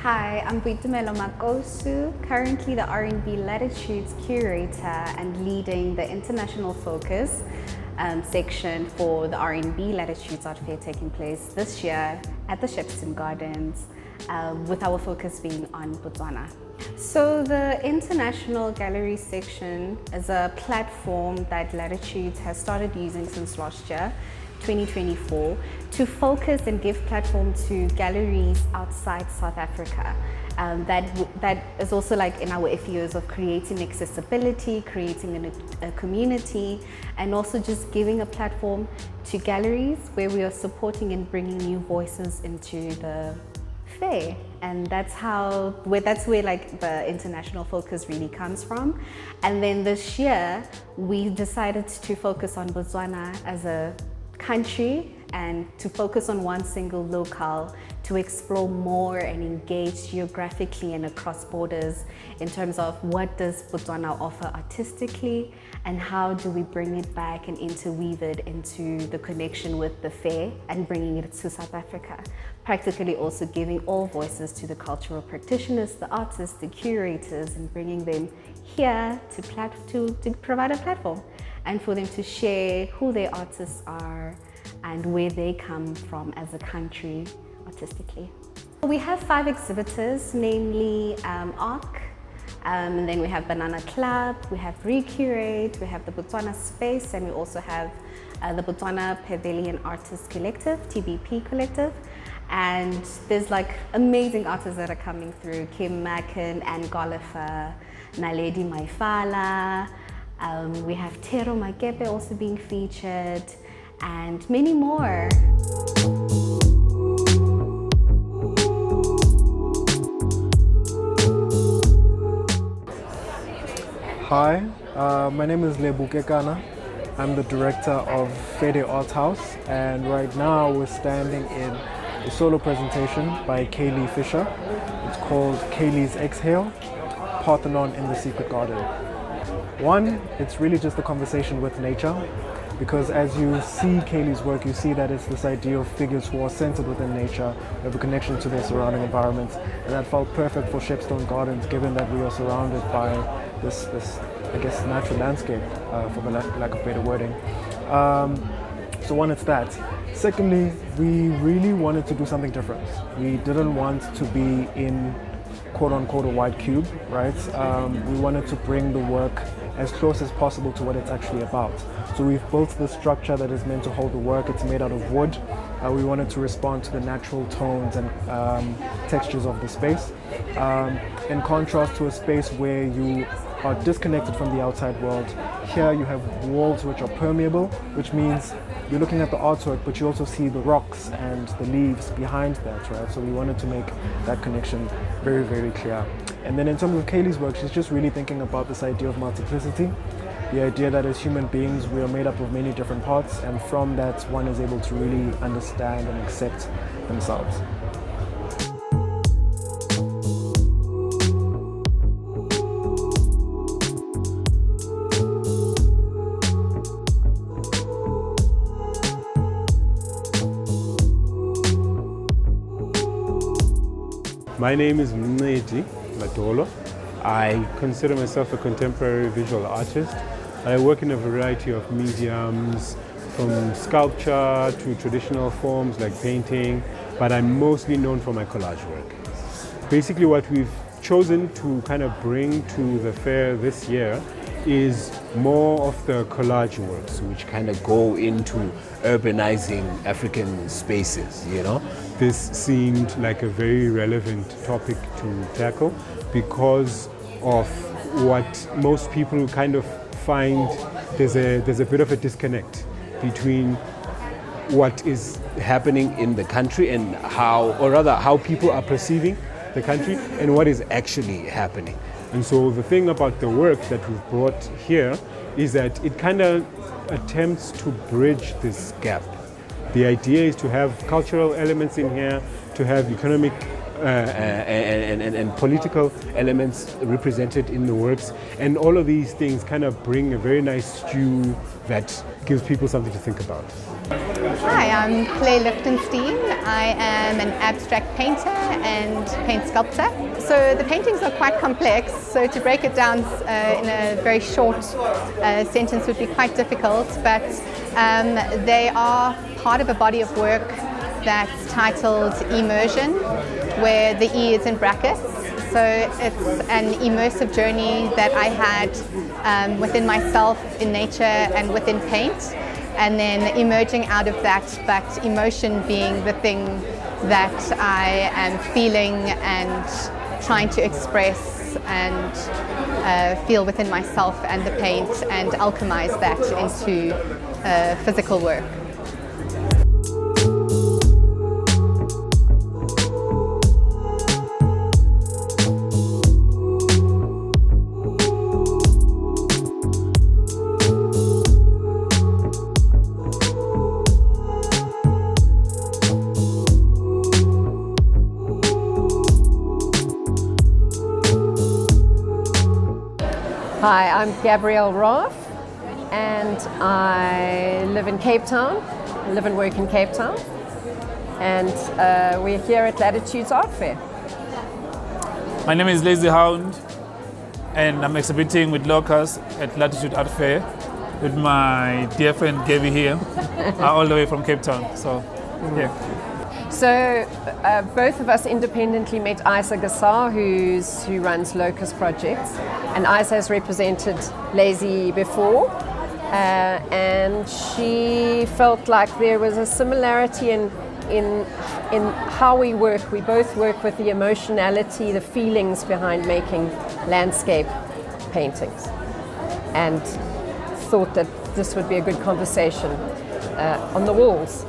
Hi, I'm Buitumelo Makosu, currently the R&B Latitudes Curator and leading the International Focus section for the R&B Latitudes Art Fair taking place this year at the Shepstone Gardens, with our focus being on Botswana. So the International Gallery section is a platform that Latitudes has started using since last year, 2024, to focus and give platform to galleries outside South Africa. That is also like in our ethos of creating accessibility, creating a community, and also just giving a platform to galleries where we are supporting and bringing new voices into the fair. And that's where like the international focus really comes from. And then this year we decided to focus on Botswana as a country and to focus on one single locale to explore more and engage geographically and across borders in terms of what does Botswana offer artistically and how do we bring it back and interweave it into the connection with the fair and bringing it to South Africa. Practically also giving all voices to the cultural practitioners, the artists, the curators, and bringing them here to provide a platform and for them to share who their artists are and where they come from as a country artistically. We have 5 exhibitors, namely ARC, and then we have Banana Club, we have Recurate, we have the Botswana Space, and we also have the Botswana Pavilion Artists Collective, TBP Collective. And there's like amazing artists that are coming through: Kim Macken, Anne Gollifer, Naledi Maifala. We have Tero Makepe also being featured, and many more. Hi, my name is Lebukekana. I'm the director of Fede Art House, and right now we're standing in a solo presentation by Kaylee Fisher. It's called Kaylee's Exhale, Parthenon in the Secret Garden. One, it's really just a conversation with nature, because as you see Kaylee's work, you see that it's this idea of figures who are centered within nature, who have a connection to their surrounding environments, and that felt perfect for Shepstone Gardens, given that we are surrounded by this I guess, natural landscape, for the lack of better wording. So one, it's that. Secondly, we really wanted to do something different. We didn't want to be in quote-unquote a white cube, right? We wanted to bring the work as close as possible to what it's actually about. So we've built this structure that is meant to hold the work. It's made out of wood. We wanted to respond to the natural tones and textures of the space, in contrast to a space where you are disconnected from the outside world. Here you have walls which are permeable, which means you're looking at the artwork, but you also see the rocks and the leaves behind that, right? So we wanted to make that connection very, very clear. And then in terms of Kaylee's work, she's just really thinking about this idea of multiplicity, the idea that as human beings, we are made up of many different parts, and from that, one is able to really understand and accept themselves. My name is Mnedi Ladolo. I consider myself a contemporary visual artist. I work in a variety of mediums, from sculpture to traditional forms like painting, but I'm mostly known for my collage work. Basically what we've chosen to kind of bring to the fair this year is more of the collage works, which kind of go into urbanizing African spaces, you know. This seemed like a very relevant topic to tackle because of what most people kind of find there's a bit of a disconnect between what is happening in the country and how people are perceiving the country and what is actually happening. And so the thing about the work that we've brought here is that it kind of attempts to bridge this gap. The idea is to have cultural elements in here, to have economic and political elements represented in the works, and all of these things kind of bring a very nice stew that gives people something to think about. Hi, I'm Claire Lichtenstein. I am an abstract painter and paint sculptor. So the paintings are quite complex, so to break it down in a very short sentence would be quite difficult, but they are part of a body of work that's titled Immersion, where the E is in brackets. So it's an immersive journey that I had within myself, in nature and within paint, and then emerging out of that, but emotion being the thing that I am feeling and trying to express and feel within myself and the paint, and alchemize that into physical work. Hi, I'm Gabrielle Roth, and I live in Cape Town. I live and work in Cape Town, and we're here at Latitudes Art Fair. My name is Lazy Hound, and I'm exhibiting with Locus at Latitude Art Fair with my dear friend Gabby here, all the way from Cape Town. So, yeah. So both of us independently met Isa Gassar, who runs Locus Projects, and Isa has represented Lazy before, and she felt like there was a similarity in how we work. We both work with the emotionality, the feelings behind making landscape paintings, and thought that this would be a good conversation on the walls.